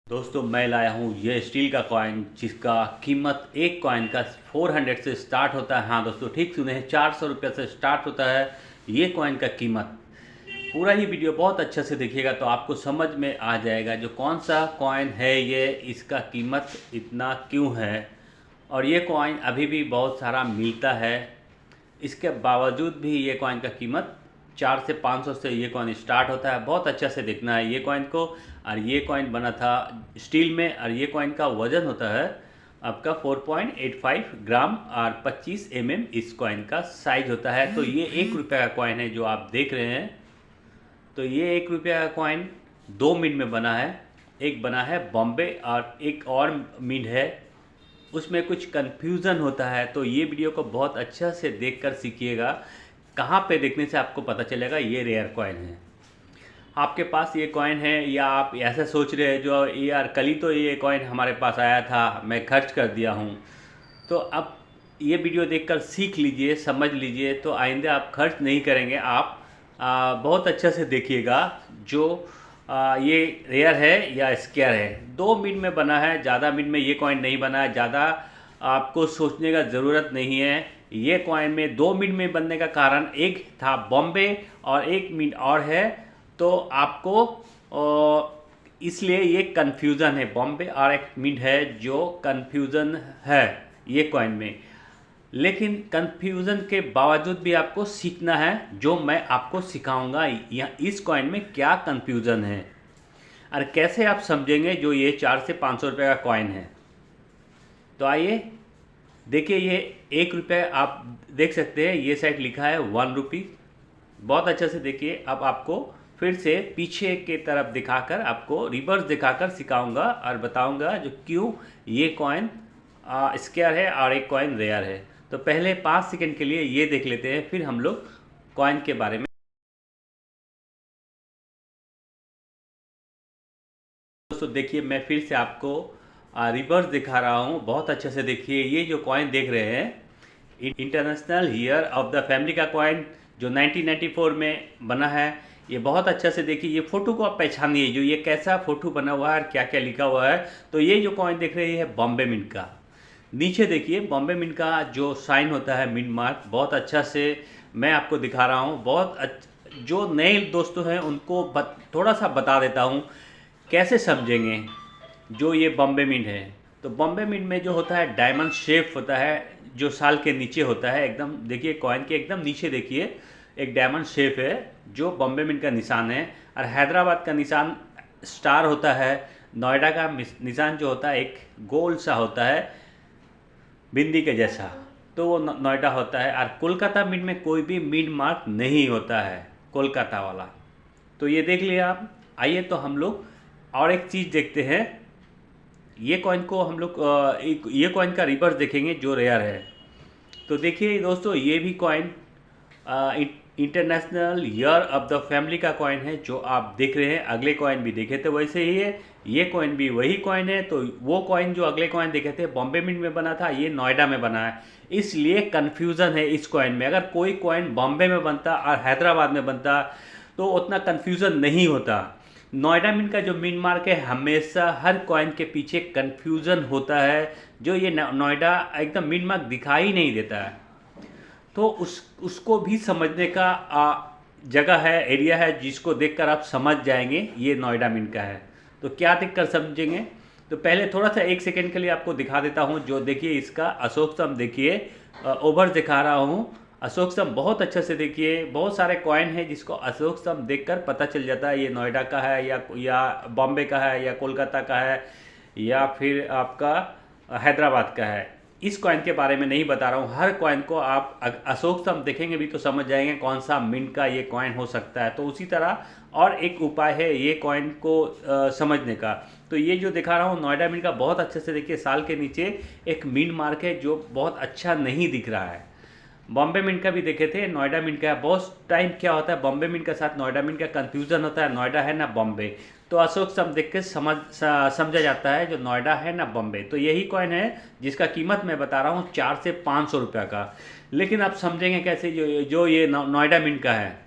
दोस्तों मैं लाया हूँ ये स्टील का कॉइन जिसका कीमत एक कॉइन का 400 से स्टार्ट होता है। हाँ दोस्तों, ठीक सुने हैं, 400 रुपये से स्टार्ट होता है ये कॉइन का कीमत। पूरा ही वीडियो बहुत अच्छे से देखिएगा तो आपको समझ में आ जाएगा जो कौन सा कॉइन है ये, इसका कीमत इतना क्यों है। और ये कॉइन अभी भी बहुत सारा मिलता है, इसके बावजूद भी ये कॉइन का कीमत 4 से 500 से ये कॉइन स्टार्ट होता है। बहुत अच्छा से देखना है ये कॉइन को। और ये कॉइन बना था स्टील में और ये कॉइन का वज़न होता है आपका 4.85 ग्राम और 25 इस कॉइन का साइज होता है। तो ये 1 रुपये का कॉइन है जो आप देख रहे हैं। तो ये 1 रुपये का कॉइन 2 मिंट में बना है। एक बना है बॉम्बे और एक और मिंट है, उसमें कुछ कन्फ्यूज़न होता है। तो ये वीडियो को बहुत अच्छा से देखकर सीखिएगा। कहाँ पे देखने से आपको पता चलेगा ये रेयर कॉइन है। आपके पास ये कॉइन है या आप ऐसा सोच रहे हैं जो यार कल ही तो ये कॉइन हमारे पास आया था, मैं खर्च कर दिया हूँ। तो अब ये वीडियो देखकर सीख लीजिए, समझ लीजिए, तो आइंदा आप खर्च नहीं करेंगे। आप बहुत अच्छा से देखिएगा जो ये रेयर है या स्क्वायर है। 2 मिनट में बना है, ज़्यादा मिनट में ये कॉइन नहीं बना है। ज़्यादा आपको सोचने का ज़रूरत नहीं है। ये कॉइन में 2 मिनट में बनने का कारण एक था बॉम्बे और 1 मिनट और है। तो आपको इसलिए ये कन्फ्यूज़न है, बॉम्बे और 1 मिनट है जो कन्फ्यूज़न है ये कॉइन में। लेकिन कन्फ्यूज़न के बावजूद भी आपको सीखना है जो मैं आपको सिखाऊंगा या इस कॉइन में क्या कन्फ्यूज़न है और कैसे आप समझेंगे जो ये 4 से 500 रुपये का कॉइन है। तो आइए देखिए, ये 1 रुपये आप देख सकते हैं, ये साइड लिखा है 1 रुपी। बहुत अच्छा से देखिए। अब आपको फिर से पीछे के तरफ दिखाकर, आपको रिवर्स दिखाकर सिखाऊंगा और बताऊंगा जो क्यों ये कॉइन स्क्वायर है और एक कॉइन रेयर है। तो पहले 5 सेकंड के लिए ये देख लेते हैं, फिर हम लोग कॉइन के बारे में। दोस्तों देखिए, मैं फिर से आपको रिवर्स दिखा रहा हूँ। बहुत अच्छे से देखिए, ये जो कॉइन देख रहे हैं international year of the family का कॉइन जो 1994 में बना है। ये बहुत अच्छा से देखिए, ये फ़ोटो को आप पहचानिए जो ये कैसा फ़ोटो बना हुआ है और क्या क्या लिखा हुआ है। तो ये जो कॉइन देख रहे हैं बॉम्बे मिंट का। नीचे देखिए बॉम्बे मिंट का जो साइन होता है, मिंट मार्क, बहुत अच्छा से मैं आपको दिखा रहा हूँ। जो नए दोस्तों हैं उनको थोड़ा सा बता देता हूँ कैसे समझेंगे जो ये बॉम्बे मिंट है। तो बॉम्बे मिंट में जो होता है डायमंड शेप होता है जो साल के नीचे होता है। एकदम देखिए कॉइन के एकदम नीचे देखिए एक डायमंड शेप है जो बॉम्बे मिंट का निशान है। और हैदराबाद का निशान स्टार होता है। नोएडा का निशान जो होता है एक गोल सा होता है बिंदी के जैसा, तो वो नोएडा होता है। और कोलकाता मिंट में कोई भी मिंट मार्क नहीं होता है, कोलकाता वाला। तो ये देख लिया आप। आइए तो हम लोग और एक चीज़ देखते हैं। ये कॉइन को हम लोग ये कॉइन का रिवर्स देखेंगे जो रेयर है। तो देखिए दोस्तों, ये भी coin international year of the family का कॉइन है जो आप देख रहे हैं। अगले कॉइन भी देखे थे वैसे ही है, ये कॉइन भी वही कॉइन है। तो वो कॉइन जो अगले कॉइन देखे थे बॉम्बे मिंट में बना था, ये नोएडा में बना है, इसलिए कन्फ्यूज़न है इस कॉइन में। अगर कोई कॉइन बॉम्बे में बनता और हैदराबाद में बनता तो उतना कन्फ्यूज़न नहीं होता। नोएडा मिंट का जो मिंट मार्क है, हमेशा हर कॉइन के पीछे कन्फ्यूज़न होता है जो ये नोएडा एकदम मिंट मार्क दिखाई नहीं देता है। तो उसको भी समझने का जगह है, एरिया है, जिसको देखकर आप समझ जाएंगे ये नोएडा मिंट का है। तो क्या देखकर समझेंगे? तो पहले थोड़ा सा 1 सेकंड के लिए आपको दिखा देता हूँ। जो देखिए इसका अशोक स्तंभ देखिए, ओवर दिखा रहा हूँ। अशोक स्तंभ बहुत अच्छे से देखिए। बहुत सारे कॉइन है जिसको अशोक स्तंभ देखकर पता चल जाता है ये नोएडा का है या बॉम्बे का है या कोलकाता का है या फिर आपका हैदराबाद का है। इस कॉइन के बारे में नहीं बता रहा हूँ। हर कॉइन को आप अशोक स्तंभ देखेंगे भी तो समझ जाएंगे कौन सा मिंट का ये कॉइन हो सकता है। तो उसी तरह और एक उपाय है ये कॉइन को समझने का। तो ये जो दिखा रहा हूँ नोएडा मिंट का, बहुत अच्छे से देखिए। साल के नीचे एक मिंट मार्क है जो बहुत अच्छा नहीं दिख रहा है। बॉम्बे मिंट का भी देखे थे, नोएडा मिंट का है। बहुत टाइम क्या होता है बॉम्बे मिंट के साथ नोएडा मिंट का कन्फ्यूज़न होता है, नोएडा है ना बॉम्बे। तो अशोक स्तंभ देख के समझा जाता है जो नोएडा है ना बॉम्बे। तो यही कॉइन है जिसका कीमत मैं बता रहा हूँ 4 से 500 रुपये का। लेकिन आप समझेंगे कैसे जो ये नोएडा मिंट का है।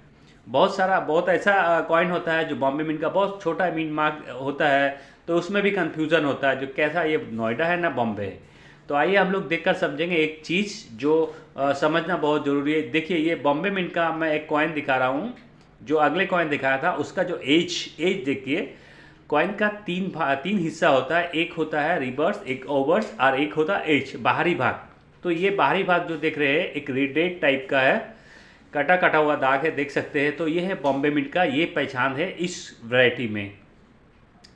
बहुत ऐसा कॉइन होता है जो बॉम्बे मिंट का बहुत छोटा मिंट मार्क होता है। तो उसमें भी कन्फ्यूज़न होता है जो कैसा ये नोएडा है ना बॉम्बे है। तो आइए हम लोग देखकर समझेंगे एक चीज़ जो समझना बहुत ज़रूरी है। देखिए ये बॉम्बे मिंट का मैं एक कॉइन दिखा रहा हूँ, जो अगले कॉइन दिखाया था उसका जो एज देखिए। कॉइन का तीन हिस्सा होता है, एक होता है रिवर्स, एक ओवर्स और एक होता है एज, बाहरी भाग। तो ये बाहरी भाग जो देख रहे हैं एक रेडेड टाइप का है, कटा कटा हुआ दाग है, देख सकते हैं। तो ये है बॉम्बे मिंट का, ये पहचान है इस वैरायटी में।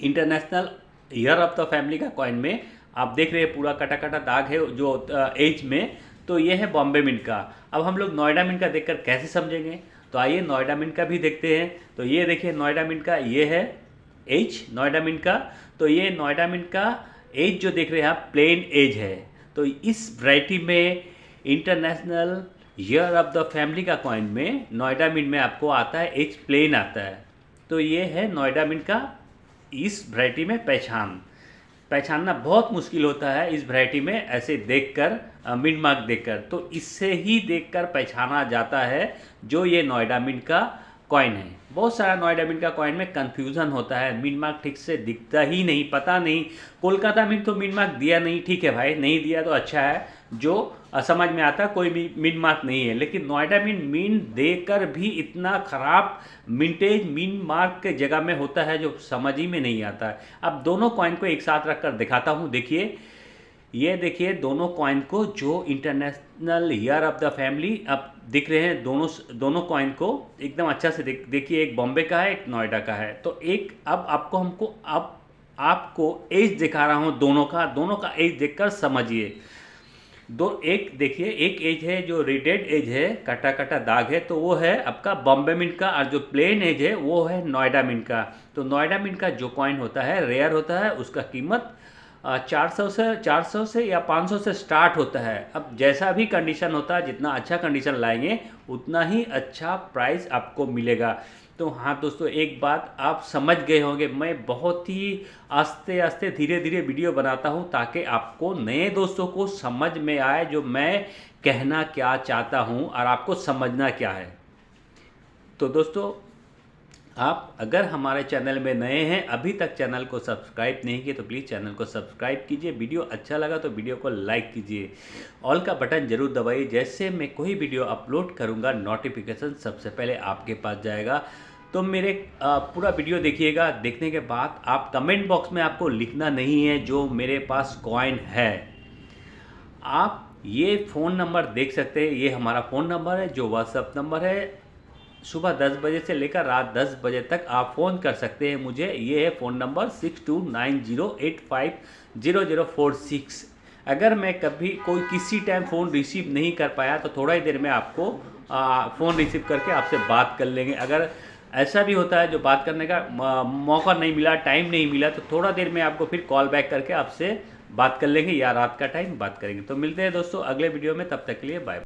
International year of the family का कॉइन में आप देख रहे हैं पूरा कटा कटा दाग है जो एज में, तो ये है बॉम्बे मिंट का। अब हम लोग नोएडा मिंट का देखकर कैसे समझेंगे, तो आइए नोएडा मिंट का भी देखते हैं। तो ये देखिए नोएडा मिंट का ये है एज नोएडा मिंट का। तो ये नोएडा मिंट का एज जो देख रहे हैं आप प्लेन एज है। तो इस वैरायटी में international year of the family का कॉइन में नोएडा मिंट में आपको आता है एज प्लेन आता है। तो ये है नोएडा मिंट का इस वैरायटी में पहचानना बहुत मुश्किल होता है इस वैरायटी में, ऐसे देखकर मिंट मार्क देखकर। तो इससे ही देखकर पहचाना जाता है जो ये नोएडा मिंट का कॉइन है। बहुत सारा नोएडा मिंट का कॉइन में कंफ्यूजन होता है, मिंट मार्क ठीक से दिखता ही नहीं, पता नहीं। कोलकाता मिंट तो मिंट मार्क दिया नहीं, ठीक है भाई, नहीं दिया तो अच्छा है, जो समझ में आता कोई मिंट मार्क नहीं है। लेकिन नोएडा मिंट देकर भी इतना ख़राब मिंटेज मिंट मार्क के जगह में होता है जो समझ ही में नहीं आता है। अब दोनों कॉइन को एक साथ रखकर दिखाता हूँ। देखिए ये देखिए दोनों कॉइन को, जो international year of the family अब दिख रहे हैं, दोनों कॉइन को एकदम अच्छा से देखिए, एक बॉम्बे का है एक नोएडा का है। तो एक अब आपको एज दिखा रहा हूँ दोनों का एज देखकर समझिए। एक देखिए, एक एज है जो रेडेड एज है, कटा कटा दाग है, तो वो है आपका बॉम्बे मिंट का, और जो प्लेन एज है वो है नोएडा मिंट का। तो नोएडा मिंट का जो कॉइन होता है रेयर होता है, उसका कीमत 400 से या 500 से स्टार्ट होता है। अब जैसा भी कंडीशन होता है, जितना अच्छा कंडीशन लाएंगे उतना ही अच्छा प्राइस आपको मिलेगा। तो हाँ दोस्तों, एक बात आप समझ गए होंगे, मैं बहुत ही आस्ते आस्ते धीरे धीरे वीडियो बनाता हूँ ताकि आपको नए दोस्तों को समझ में आए जो मैं कहना क्या चाहता हूँ और आपको समझना क्या है। तो दोस्तों, आप अगर हमारे चैनल में नए हैं, अभी तक चैनल को सब्सक्राइब नहीं किए तो प्लीज़ चैनल को सब्सक्राइब कीजिए। वीडियो अच्छा लगा तो वीडियो को लाइक कीजिए, ऑल का बटन जरूर दबाइए। जैसे मैं कोई वीडियो अपलोड करूंगा नोटिफिकेशन सबसे पहले आपके पास जाएगा। तो मेरे पूरा वीडियो देखिएगा। देखने के बाद आप कमेंट बॉक्स में आपको लिखना नहीं है जो मेरे पास कॉइन है। आप ये फ़ोन नंबर देख सकते हैं, ये हमारा फ़ोन नंबर है जो व्हाट्सअप नंबर है। सुबह 10 बजे से लेकर रात 10 बजे तक आप फ़ोन कर सकते हैं मुझे। ये है फ़ोन नंबर 6290850046। अगर मैं कभी किसी टाइम फ़ोन रिसीव नहीं कर पाया तो थोड़ा ही देर में आपको फ़ोन रिसीव करके आपसे बात कर लेंगे। अगर ऐसा भी होता है जो बात करने का मौका नहीं मिला, टाइम नहीं मिला, तो थोड़ा देर में आपको फिर कॉल बैक करके आपसे बात कर लेंगे या रात का टाइम बात करेंगे। तो मिलते हैं दोस्तों अगले वीडियो में, तब तक के लिए बाय।